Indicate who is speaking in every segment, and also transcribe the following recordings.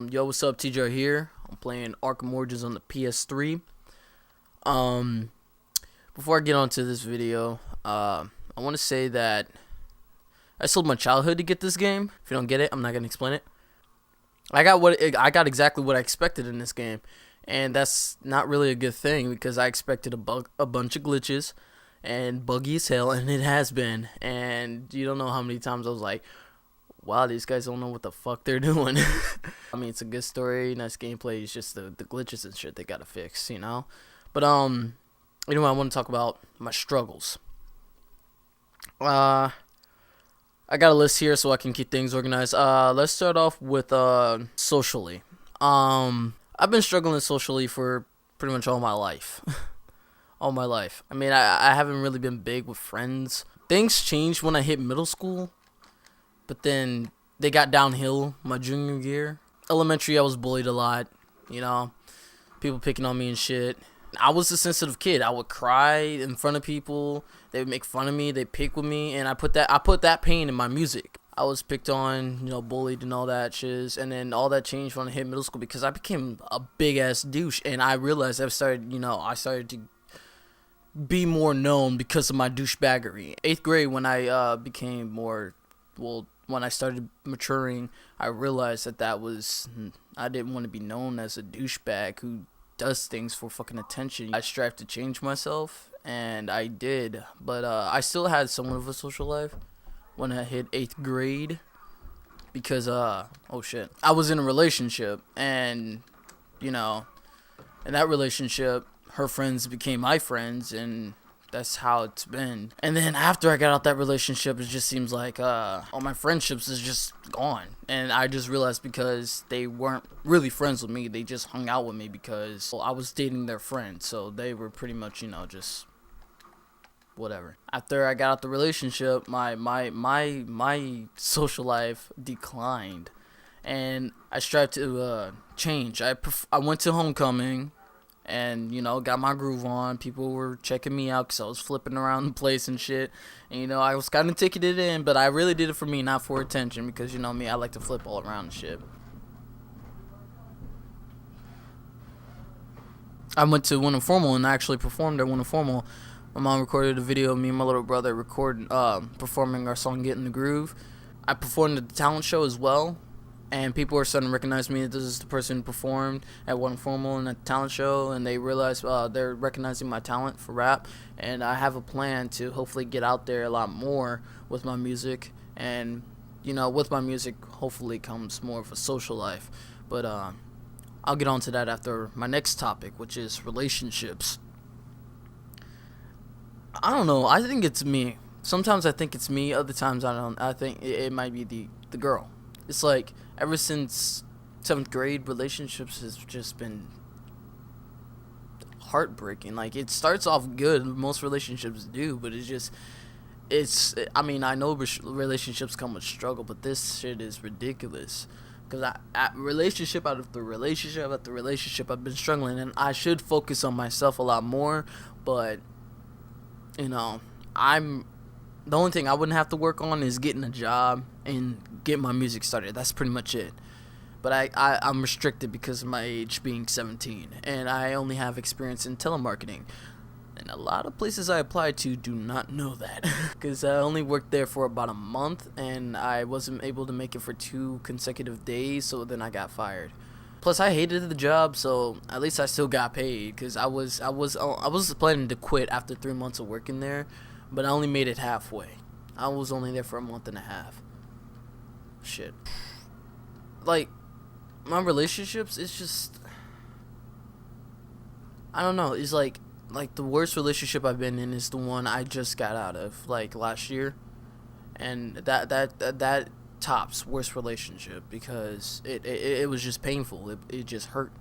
Speaker 1: Yo, what's up? TJ here. I'm playing Arkham Origins on the PS3. Um, Before I get on to this video, I want to say that I sold my childhood to get this game. If you don't get it, I'm not gonna explain it. I got exactly what I expected in this game, and that's not really a good thing because I expected a bunch of glitches and buggy as hell, and it has been. And you don't know how many times I was like, wow, these guys don't know what the fuck they're doing. I mean, it's a good story, nice gameplay. It's just the glitches and shit they gotta fix, you know. But anyway, I want to talk about my struggles. I got a list here so I can keep things organized. Let's start off with socially. I've been struggling socially for pretty much all my life. All my life. I mean, I haven't really been big with friends. Things changed when I hit middle school, but then they got downhill my junior year. Elementary, I was bullied a lot, you know, people picking on me and shit. I was a sensitive kid. I would cry in front of people. They would make fun of me. They pick with me, and I put that pain in my music. I was picked on, you know, bullied and all that shiz, and then all that changed when I hit middle school because I became a big ass douche, and I realized I started to be more known because of my douchebaggery. 8th grade, when I became more when I started maturing, I realized I didn't want to be known as a douchebag who does things for fucking attention. I strived to change myself, and I did, but I still had somewhat of a social life when I hit 8th grade because oh shit, I was in a relationship, and you know, in that relationship, her friends became my friends, and that's how it's been. And then after I got out that relationship, it just seems like all my friendships is just gone. And I just realized because they weren't really friends with me, they just hung out with me because I was dating their friend. So they were pretty much, you know, just whatever. After I got out the relationship, my social life declined, and I strived to change. I went to homecoming, and, you know, got my groove on. People were checking me out because I was flipping around the place and shit. And, you know, I was kind of taking it in, but I really did it for me, not for attention. Because, you know me, I like to flip all around and shit. I went to Winter Formal and I actually performed at Winter Formal. My mom recorded a video of me and my little brother performing our song Get in the Groove. I performed at the talent show as well. And people are starting to recognize me. This is the person who performed at One Formal and at the talent show, and they realize they're recognizing my talent for rap. And I have a plan to hopefully get out there a lot more with my music. And, you know, with my music, hopefully comes more of a social life. But I'll get on to that after my next topic, which is relationships. I don't know. I think it's me. Sometimes I think it's me. Other times I don't. I think it might be the girl. It's like ever since 7th grade, relationships has just been heartbreaking. Like, it starts off good, most relationships do, but I mean, I know relationships come with struggle, but this shit is ridiculous. Because relationship after relationship after relationship, I've been struggling, and I should focus on myself a lot more, but, you know, the only thing I wouldn't have to work on is getting a job and get my music started. That's pretty much it. But I'm restricted because of my age being 17. And I only have experience in telemarketing. And a lot of places I applied to do not know that. Because I only worked there for about a month. And I wasn't able to make it for 2 consecutive days. So then I got fired. Plus, I hated the job, so at least I still got paid. Because I was planning to quit after 3 months of working there. But I only made it halfway. I was only there for a month and a half. Shit. Like, my relationships, it's just, I don't know. It's like the worst relationship I've been in is the one I just got out of, like, last year. And that tops worst relationship because it was just painful. It just hurt.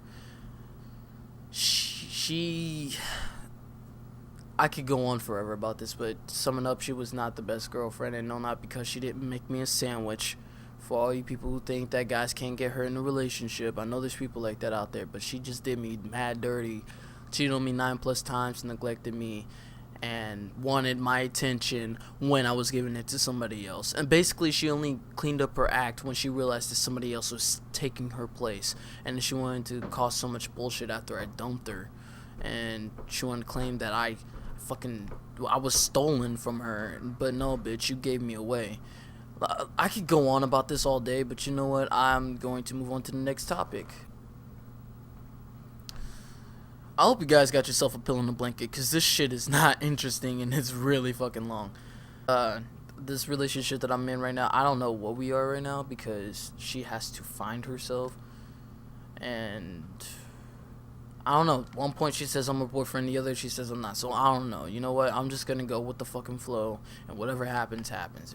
Speaker 1: I could go on forever about this, but summing up, she was not the best girlfriend, and no, not because she didn't make me a sandwich. For all you people who think that guys can't get hurt in a relationship, I know there's people like that out there, but she just did me mad dirty. Cheated on me 9+ times, neglected me, and wanted my attention when I was giving it to somebody else. And basically she only cleaned up her act when she realized that somebody else was taking her place, and she wanted to cause so much bullshit after I dumped her, and she wanted to claim that I was stolen from her. But no, bitch, you gave me away. I could go on about this all day, but you know what, I'm going to move on to the next topic. I hope you guys got yourself a pillow and a blanket, because this shit is not interesting and it's really fucking long. This relationship that I'm in right now, I don't know what we are right now, because she has to find herself. And I don't know. One point she says I'm her boyfriend, the other she says I'm not. So I don't know. You know what? I'm just gonna go with the fucking flow, and whatever happens, happens.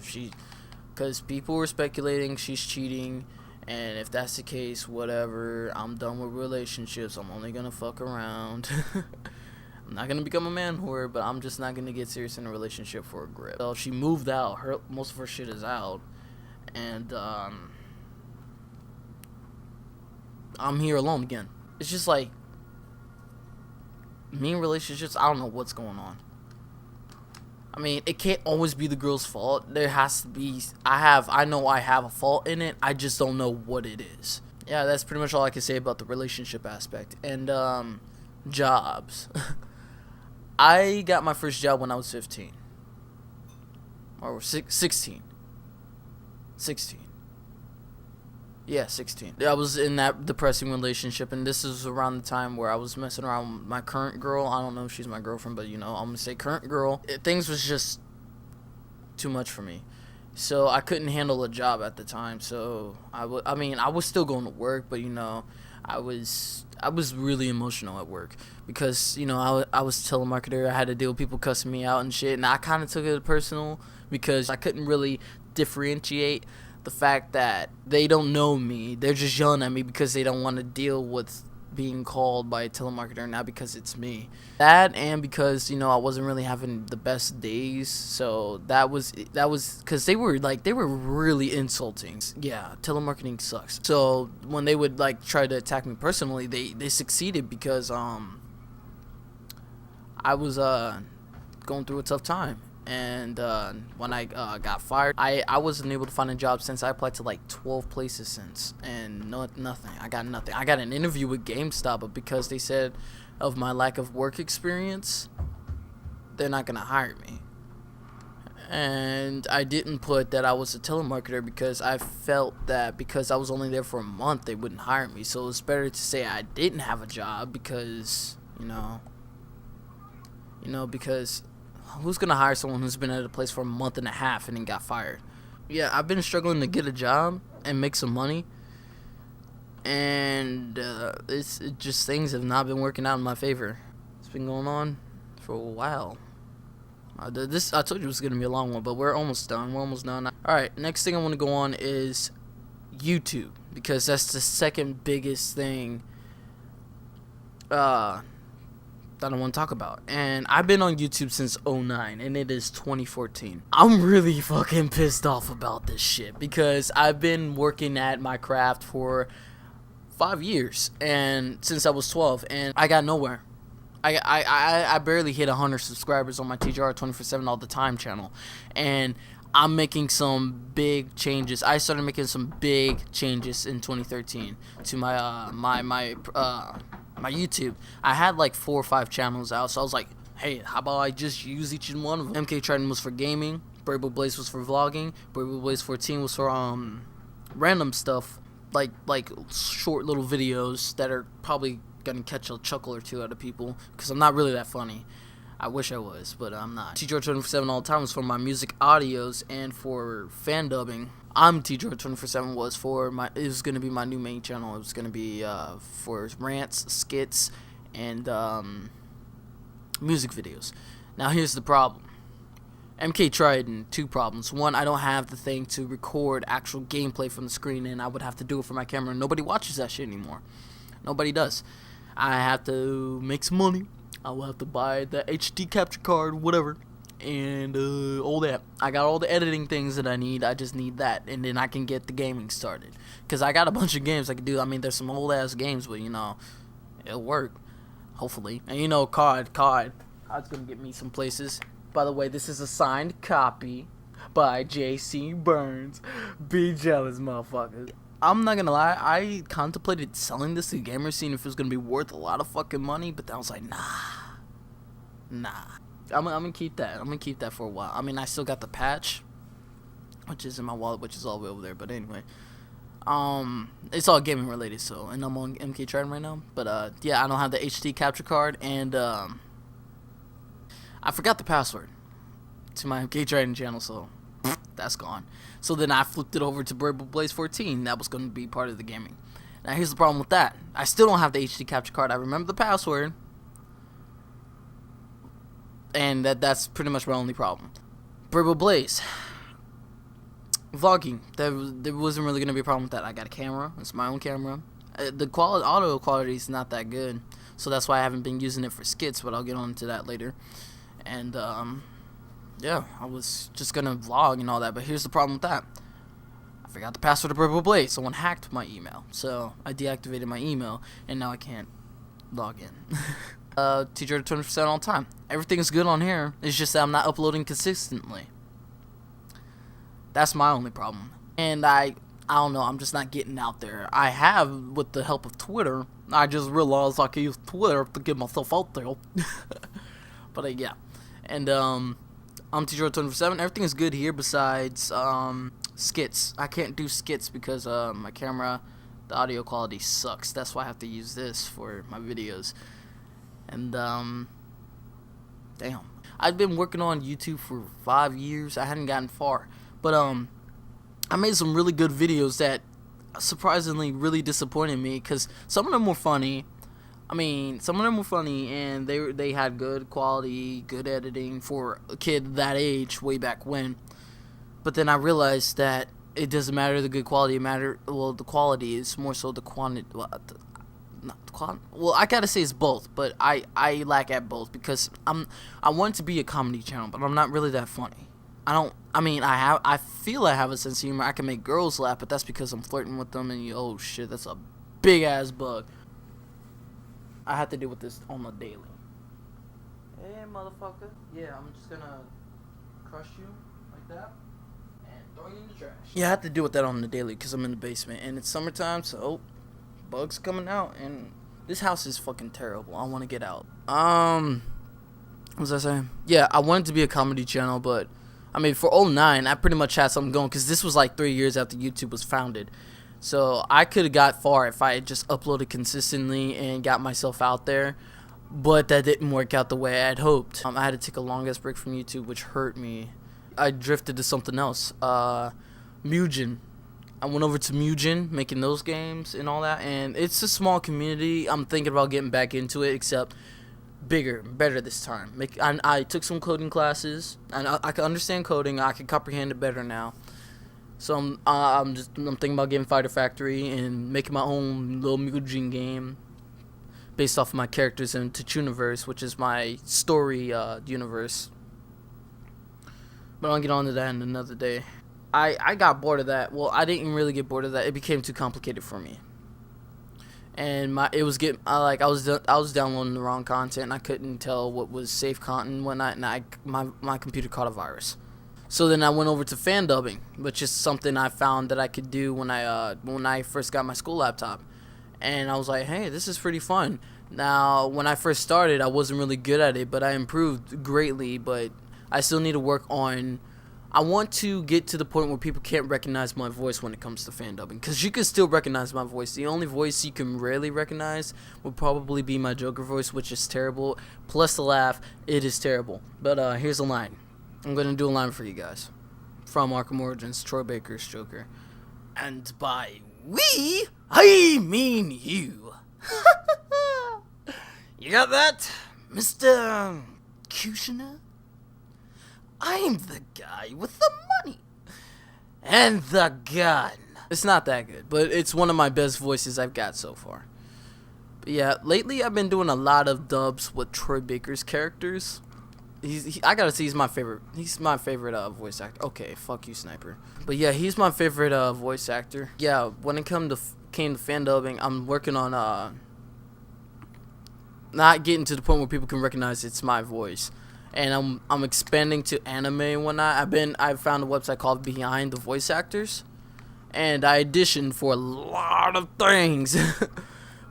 Speaker 1: Because people were speculating she's cheating. And if that's the case, whatever. I'm done with relationships. I'm only gonna fuck around. I'm not gonna become a man whore, but I'm just not gonna get serious in a relationship for a grip. So she moved out. Most of her shit is out, and I'm here alone again. It's just like me in relationships. I don't know what's going on. I mean, it can't always be the girl's fault. There has to be. I know I have a fault in it. I just don't know what it is. Yeah, that's pretty much all I can say about the relationship aspect. And jobs. I got my first job when I was 15. Or 16. 16. Yeah, 16. I was in that depressing relationship, and this is around the time where I was messing around with my current girl. I don't know if she's my girlfriend, but, you know, I'm going to say current girl. Things was just too much for me. So I couldn't handle a job at the time. So, I was still going to work, but, you know, I was really emotional at work. Because, you know, I was a telemarketer. I had to deal with people cussing me out and shit. And I kind of took it personal because I couldn't really differentiate the fact that they don't know me. They're just yelling at me because they don't want to deal with being called by a telemarketer, not because it's me. That, and because, you know, I wasn't really having the best days. So that was because they were really insulting. Yeah, telemarketing sucks. So when they would like try to attack me personally, they succeeded because I was going through a tough time. And when I got fired, I wasn't able to find a job since. I applied to like 12 places since, and nothing. I got nothing. I got an interview with GameStop, but because they said of my lack of work experience, they're not gonna hire me. And I didn't put that I was a telemarketer because I felt that because I was only there for a month, they wouldn't hire me. So it's better to say I didn't have a job because, because who's gonna hire someone who's been at a place for a month and a half and then got fired? Yeah, I've been struggling to get a job and make some money, and things have not been working out in my favor. It's been going on for a while. I told you it was gonna be a long one, but we're almost done. All right, next thing I want to go on is YouTube, because that's the second biggest thing that I want to talk about. And I've been on YouTube since 2009, and it is 2014. I'm really fucking pissed off about this shit because I've been working at my craft for 5 years, and since I was 12, and I got nowhere. I barely hit 100 subscribers on my TGR 24/7 all the time channel, and I'm making some big changes. I started making some big changes in 2013 to my my YouTube. I had like 4 or 5 channels out, so I was like, hey, how about I just use each one of them? MK Trident was for gaming, braidboyblaze was for vlogging, braidboyblaze 14 was for random stuff, like short little videos that are probably gonna catch a chuckle or two out of people, because I'm not really that funny. I wish I was, but I'm not. TGR 24/7 all the time was for my music audios and for fan dubbing. TGR 24/7 was for it was gonna be my new main channel. It was gonna be for rants, skits, and music videos. Now here's the problem. MK Trident, 2 problems. 1, I don't have the thing to record actual gameplay from the screen, and I would have to do it for my camera. Nobody watches that shit anymore. Nobody does. I have to make some money. I will have to buy the HD capture card, whatever, and all that. I got all the editing things that I need. I just need that, and then I can get the gaming started. Because I got a bunch of games I can do. I mean, there's some old-ass games, but, it'll work, hopefully. And, COD. was gonna get me some places. By the way, this is a signed copy by J.C. Burns. Be jealous, motherfuckers. I'm not gonna lie, I contemplated selling this to the gamer scene if it was gonna be worth a lot of fucking money, but then I was like, nah. I'm gonna keep that. I'm gonna keep that for a while. I mean, I still got the patch, which is in my wallet, which is all the way over there. But anyway, it's all gaming related. So, and I'm on MK Trident right now. But yeah, I don't have the HD capture card, and I forgot the password to my MK Trident channel, so that's gone. So then I flipped it over to braidboyblaze 14. That was going to be part of the gaming. Now here's the problem with that. I still don't have the HD capture card. I remember the password, and that's pretty much my only problem. braidboyblaze vlogging. There wasn't really going to be a problem with that. I got a camera. It's my own camera. The audio quality is not that good, so that's why I haven't been using it for skits. But I'll get on to that later. And yeah, I was just gonna vlog and all that, but here's the problem with that. I forgot the password to braidboyblaze. Someone hacked my email, so I deactivated my email, and now I can't log in. Teacher to 20% all the time. Everything is good on here. It's just that I'm not uploading consistently. That's my only problem. And I don't know. I'm just not getting out there. I have, with the help of Twitter. I just realized I can use Twitter to get myself out there. But yeah, and I'm Teacher 24/7. Everything is good here besides skits. I can't do skits because my camera, the audio quality sucks. That's why I have to use this for my videos. And damn, I've been working on YouTube for 5 years. I hadn't gotten far, but I made some really good videos that surprisingly really disappointed me because some of them were funny. I mean, some of them were funny, and they had good quality, good editing for a kid that age way back when. But then I realized that it doesn't matter the good quality. The quality is more so the quantity. Well, I gotta say it's both, but I lack at both because I want to be a comedy channel, but I'm not really that funny. I feel I have a sense of humor. I can make girls laugh, but that's because I'm flirting with them, and oh shit, that's a big ass bug. I have to deal with this on the daily. Hey, motherfucker. Yeah, I'm just gonna crush you like that and throw you in the trash. Yeah, I have to deal with that on the daily because I'm in the basement and it's summertime, so bugs coming out and this house is fucking terrible. I want to get out. What was I saying? Yeah, I wanted to be a comedy channel, but I mean, for 09, I pretty much had something going because this was like 3 years after YouTube was founded. So I could have got far if I had just uploaded consistently and got myself out there, but that didn't work out the way I had hoped. I had to take a long-ass break from YouTube, which hurt me. I drifted to something else. Mujin. I went over to Mujin, making those games and all that, and it's a small community. I'm thinking about getting back into it, except bigger, better this time. I took some coding classes, and I can understand coding. I can comprehend it better now. So I'm thinking about getting Fighter Factory and making my own little Mujin game based off of my characters in Tachuniverse, which is my story universe. But I'll get on to that in another day. I got bored of that. Well, I didn't really get bored of that. It became too complicated for me. And I was downloading the wrong content and I couldn't tell what was safe content and whatnot, and my computer caught a virus. So then I went over to fan dubbing, which is something I found that I could do when I first got my school laptop. And I was like, hey, this is pretty fun. Now, when I first started, I wasn't really good at it, but I improved greatly. But I still need to work on. I want to get to the point where people can't recognize my voice when it comes to fan dubbing, because you can still recognize my voice. The only voice you can rarely recognize would probably be my Joker voice, which is terrible. Plus the laugh, it is terrible. But here's a line. I'm going to do a line for you guys. From Arkham Origins, Troy Baker's Joker. And by we, I mean you. You got that, Mr. Kushner? I'm the guy with the money. And the gun. It's not that good, but it's one of my best voices I've got so far. But yeah, lately I've been doing a lot of dubs with Troy Baker's characters. I gotta say, he's my favorite. He's my favorite voice actor. Okay, fuck you, Sniper. But yeah, he's my favorite voice actor. Yeah, when it came to fan dubbing, I'm working on not getting to the point where people can recognize it's my voice. And I'm expanding to anime and whatnot. I've found a website called Behind the Voice Actors, and I auditioned for a lot of things.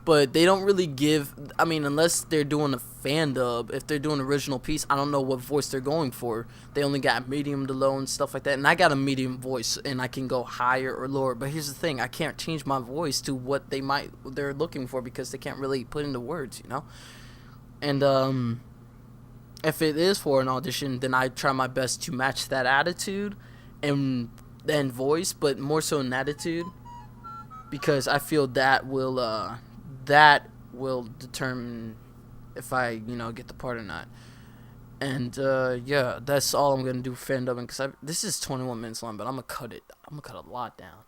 Speaker 1: But they don't really give, I mean, unless they're doing a fan dub, if they're doing an original piece, I don't know what voice they're going for. They only got medium to low and stuff like that, and I got a medium voice, and I can go higher or lower. But here's the thing, I can't change my voice to what they're looking for, because they can't really put into words, you know? And if it is for an audition, then I try my best to match that attitude and voice, but more so in attitude, because I feel that will determine if I, get the part or not. And yeah, that's all I'm gonna do for fan dubbing, because this is 21 minutes long, but I'm gonna cut it. I'm gonna cut a lot down.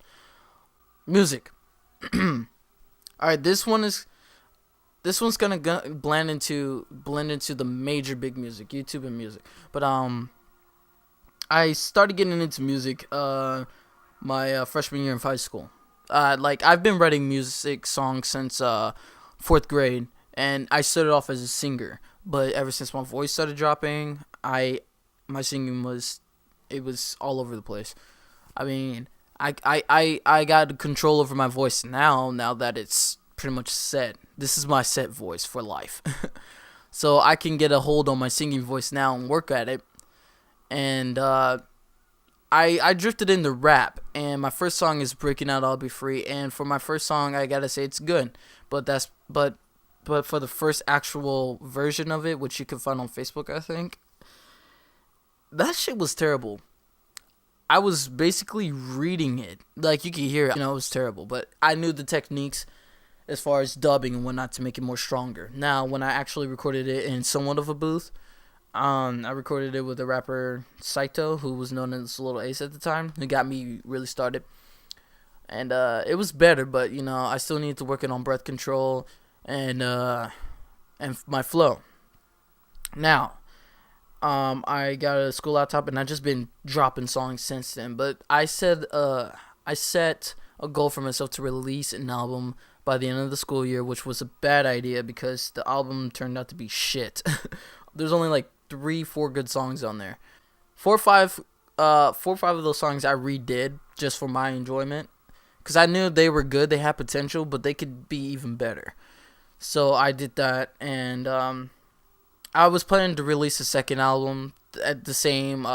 Speaker 1: Music. All right, this one's gonna blend into the major big music, YouTube and music. But I started getting into music my freshman year in high school. I've been writing music songs since 4th grade, and I started off as a singer. But ever since my voice started dropping, my singing was all over the place. I mean, I got control over my voice now that it's pretty much set. This is my set voice for life. So I can get a hold on my singing voice now and work at it. And I drifted into rap, and my first song is Breaking Out I'll Be Free, and for my first song I gotta say it's good, but for the first actual version of it, which you can find on Facebook, I think, that shit was terrible. I was basically reading it, like you could hear it, it was terrible, but I knew the techniques as far as dubbing and whatnot to make it more stronger. Now, when I actually recorded it in somewhat of a booth, I recorded it with the rapper Saito, who was known as Little Ace at the time. He got me really started. And it was better, but I still needed to work on breath control and my flow. Now, I got a school laptop, and I've just been dropping songs since then. But I set a goal for myself to release an album by the end of the school year, which was a bad idea because the album turned out to be shit. There's only like 3-4 good songs on there. 4 or 5 of those songs I redid just for my enjoyment, because I knew they were good, they had potential, but they could be even better. So I did that, and I was planning to release a second album at the same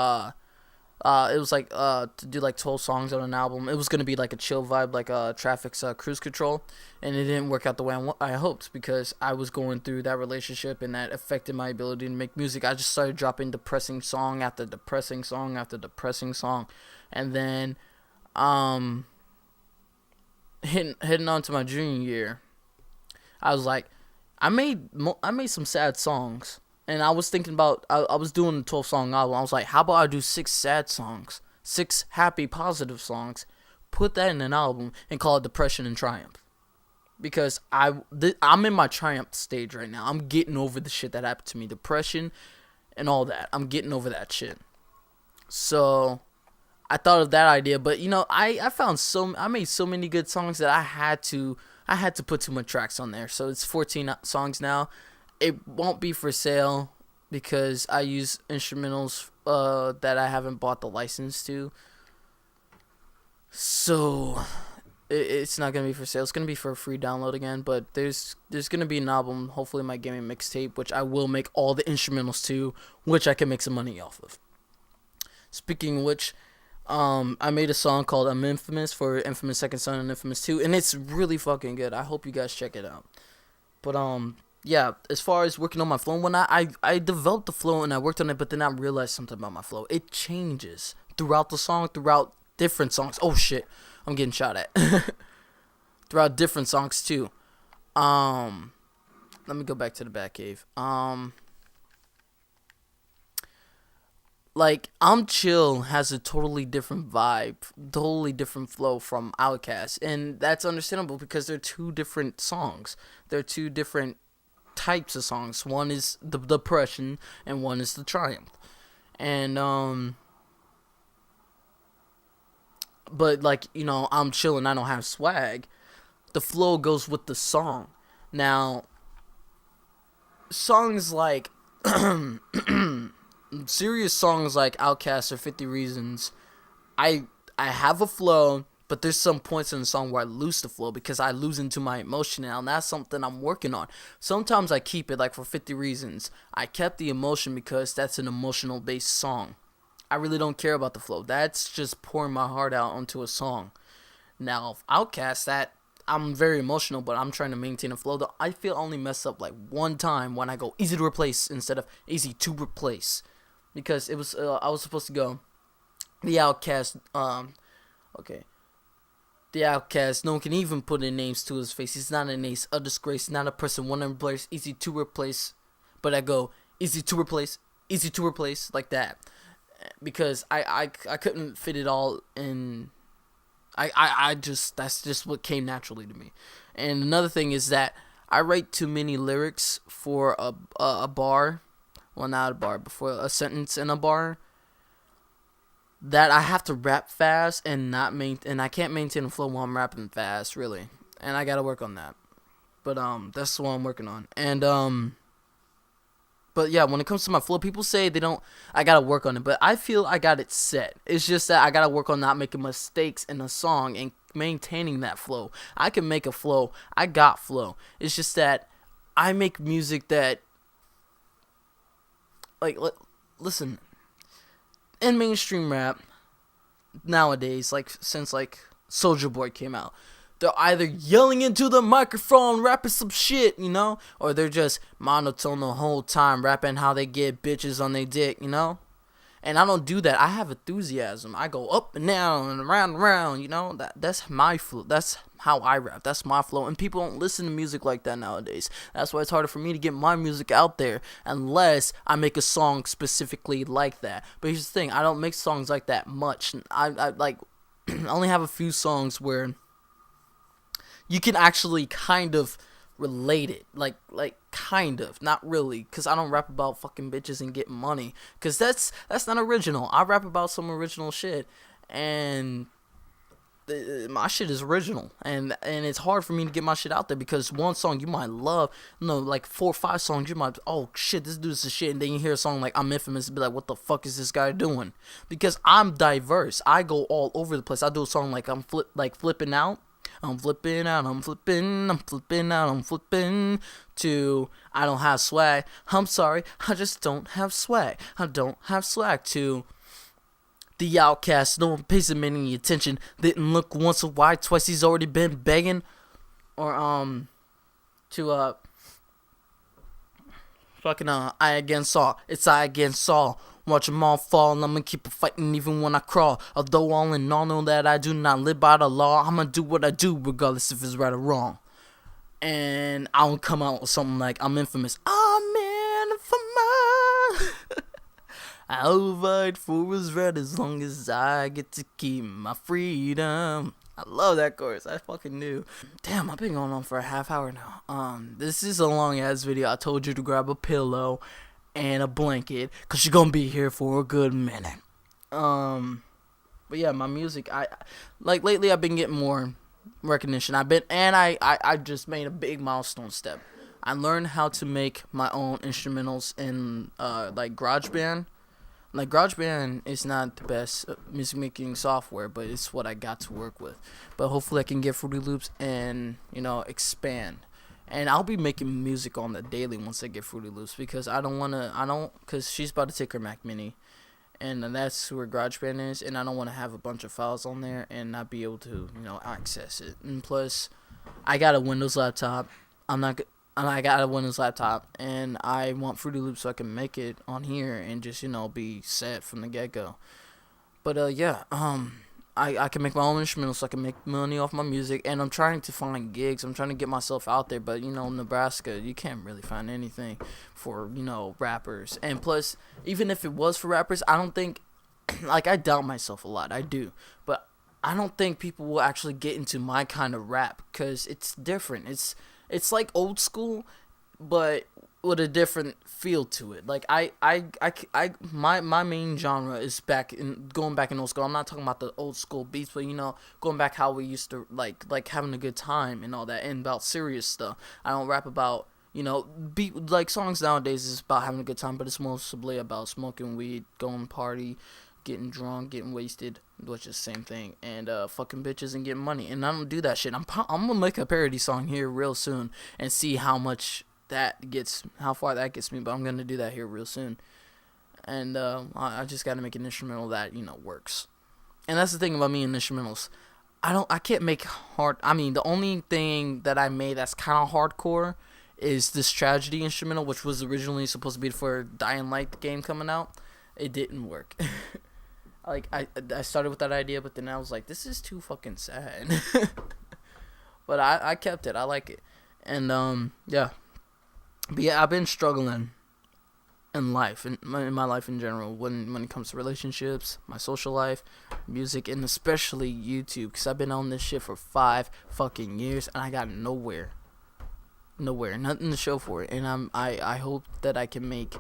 Speaker 1: it was like to do like 12 songs on an album. It was going to be like a chill vibe, like Traffic's Cruise Control, and it didn't work out the way I hoped, because I was going through that relationship, and that affected my ability to make music. I just started dropping depressing song after depressing song after depressing song, and then heading on to my junior year, I was like, I made some sad songs. And I was thinking about, I was doing a 12-song album. I was like, how about I do 6 sad songs, 6 happy, positive songs, put that in an album, and call it Depression and Triumph. Because I'm in my triumph stage right now. I'm getting over the shit that happened to me, depression and all that. I'm getting over that shit. So I thought of that idea, but I made so many good songs that I had to put too much tracks on there. So it's 14 songs now. It won't be for sale because I use instrumentals that I haven't bought the license to. So it's not going to be for sale. It's going to be for a free download again. But there's going to be an album, hopefully my gaming mixtape, which I will make all the instrumentals to, which I can make some money off of. Speaking of which, I made a song called I'm Infamous for Infamous Second Son and Infamous 2. And it's really fucking good. I hope you guys check it out. But yeah, as far as working on my flow and whatnot, I developed the flow and I worked on it, but then I realized something about my flow. It changes throughout the song, throughout different songs. Oh shit, I'm getting shot at. Throughout different songs too. Let me go back to the Batcave. Like, I'm Chill has a totally different vibe, totally different flow from Outkast, and that's understandable because they're 2 different songs. They're 2 different types of songs. One is the Depression and one is the Triumph. And but like, I'm chilling, I don't have swag. The flow goes with the song. Now songs like serious songs like Outkast or 50 Reasons, I have a flow, but there's some points in the song where I lose the flow because I lose into my emotion now, and that's something I'm working on. Sometimes I keep it, like for 50 Reasons, I kept the emotion because that's an emotional based song. I really don't care about the flow. That's just pouring my heart out onto a song. Now, Outkast, that I'm very emotional, but I'm trying to maintain a flow. Though I feel I only mess up like one time when I go easy to replace instead of easy to replace, because it was I was supposed to go the Outkast. Okay, the Outkast. No one can even put in names to his face. He's not an ace, a disgrace, not a person. One to replace, easy to replace. But I go easy to replace like that, because I couldn't fit it all in. I just, that's just what came naturally to me. And another thing is that I write too many lyrics for a bar, well, not a bar, but for a sentence in a bar, that I have to rap fast and and I can't maintain a flow while I'm rapping fast, really. And I gotta work on that. But that's what I'm working on. And but yeah, when it comes to my flow, people say they don't. I gotta work on it, but I feel I got it set. It's just that I gotta work on not making mistakes in a song and maintaining that flow. I can make a flow. I got flow. It's just that I make music that, like, listen, in mainstream rap nowadays, like since like Soulja Boy came out, they're either yelling into the microphone, rapping some shit, or they're just monotone the whole time, rapping how they get bitches on their dick, And I don't do that. I have enthusiasm. I go up and down and around, That's my flow. That's how I rap. That's my flow. And people don't listen to music like that nowadays. That's why it's harder for me to get my music out there unless I make a song specifically like that. But here's the thing. I don't make songs like that much. I like I only have a few songs where you can actually kind of relate it, like kind of, not really, because I don't rap about fucking bitches and getting money, because that's not original. I rap about some original shit, and my shit is original, and it's hard for me to get my shit out there, because one song you might love, like 4 or 5 songs you might, oh shit, this dude's the shit, and then you hear a song like I'm Infamous and be like, what the fuck is this guy doing? Because I'm diverse. I go all over the place. I do a song like flipping out. I'm flipping out, I'm flipping out, I'm flipping, to I don't have swag, I'm sorry, I just don't have swag, I don't have swag, to the Outkast, no one pays him any attention, didn't look once or why, twice he's already been begging, or to fucking I against all, it's I against all. Watch them all fall, and I'ma keep fighting even when I crawl. Although all in all know that I do not live by the law, I'ma do what I do regardless if it's right or wrong. And I'll come out with something like, I'm infamous. I'm infamous. I'll fight for what's right as long as I get to keep my freedom. I love that chorus. I fucking knew. Damn, I've been going on for a half hour now. This is a long ass video. I told you to grab a pillow and a blanket, cause you're gonna be here for a good minute. But yeah, my music, I like lately I've been getting more recognition. I just made a big milestone step. I learned how to make my own instrumentals in like GarageBand. Like GarageBand is not the best music making software, but it's what I got to work with. But hopefully I can get Fruity Loops and expand. And I'll be making music on the daily once I get Fruity Loops, because because she's about to take her Mac Mini, and that's where GarageBand is, and I don't want to have a bunch of files on there and not be able to, access it. And plus, I got a Windows laptop. I got a Windows laptop, and I want Fruity Loops so I can make it on here and just, be set from the get-go. But, yeah, I can make my own instrumentals so I can make money off my music, and I'm trying to find gigs. I'm trying to get myself out there, but Nebraska, you can't really find anything for rappers. And plus, even if it was for rappers, I don't think, like, I doubt myself a lot. I do, but I don't think people will actually get into my kind of rap, because it's different. It's like old school, but with a different feel to it. Like my main genre is going back in old school. I'm not talking about the old school beats, but going back how we used to like having a good time and all that, and about serious stuff. I don't rap about be like songs nowadays is about having a good time, but it's mostly about smoking weed, going party, getting drunk, getting wasted, which is the same thing, and fucking bitches and getting money. And I don't do that shit. I'm gonna make a parody song here real soon and see how far that gets me. But I'm gonna do that here real soon. And I just gotta make an instrumental that works. And that's the thing about me and instrumentals. I can't make the only thing that I made that's kind of hardcore is this tragedy instrumental, which was originally supposed to be for Dying Light game coming out. It didn't work. I started with that idea, but then I was like, this is too fucking sad. But I kept it. I like it. And yeah. But yeah, I've been struggling in life, in my life in general, when it comes to relationships, my social life, music, and especially YouTube, because I've been on this shit for 5 fucking years and I got nowhere, nothing to show for it. And I hope that I can make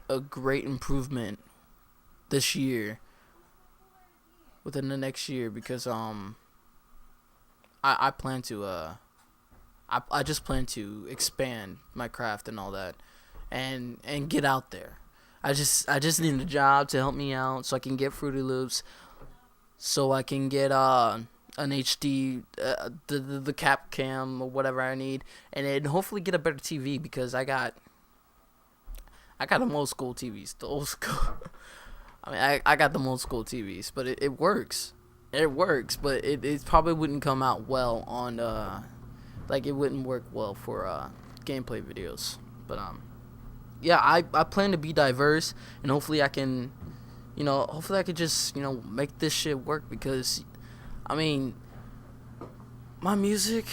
Speaker 1: a great improvement this year, within the next year, because I plan to I just plan to expand my craft and all that, and get out there. I just need a job to help me out, so I can get Fruity Loops, so I can get an HD, the cap cam or whatever I need, and then hopefully get a better TV, because I got them old school TVs, the old school. I mean, I got them old school TVs, but it works. It works, but it probably wouldn't come out well on it wouldn't work well for gameplay videos. But yeah, I plan to be diverse, and hopefully I can just make this shit work, because I mean, my music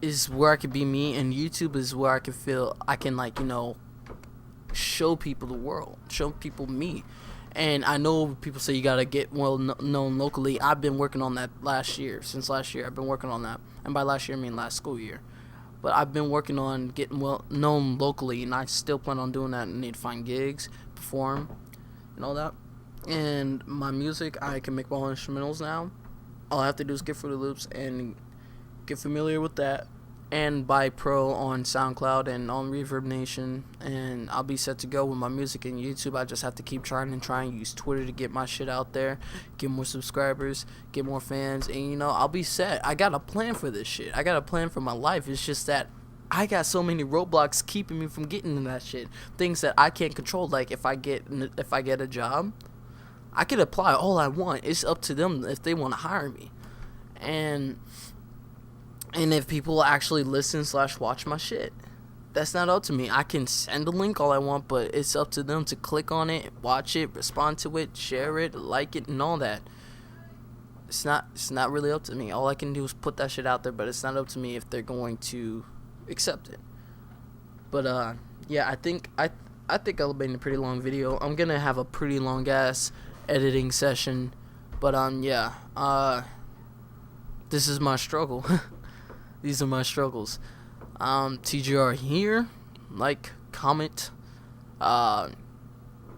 Speaker 1: is where I can be me, and YouTube is where I can feel I can show people the world, show people me. And I know people say you gotta get well known locally. I've been working on that since last year. I've been working on that, and by last year I mean last school year. But I've been working on getting well known locally, and I still plan on doing that. And need to find gigs, perform, and all that. And my music, I can make my own instrumentals now. All I have to do is get Fruity Loops and get familiar with that, and buy Pro on SoundCloud and on Reverb Nation, and I'll be set to go with my music and YouTube. I just have to keep trying and use Twitter to get my shit out there, get more subscribers, get more fans, and I'll be set. I got a plan for this shit. I got a plan for my life. It's just that I got so many roadblocks keeping me from getting to that shit. Things that I can't control. Like if I get a job, I can apply all I want. It's up to them if they want to hire me, and if people actually listen / watch my shit. That's not up to me. I can send a link all I want, but it's up to them to click on it, watch it, respond to it, share it, like it, and all that. It's not really up to me. All I can do is put that shit out there, but it's not up to me if they're going to accept it. But yeah, I think I'll make a pretty long video. I'm gonna have a pretty long ass editing session, but yeah, this is my struggle. These are my struggles. TGR here. Like, comment,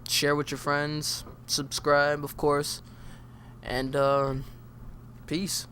Speaker 1: share with your friends, subscribe, of course, and peace.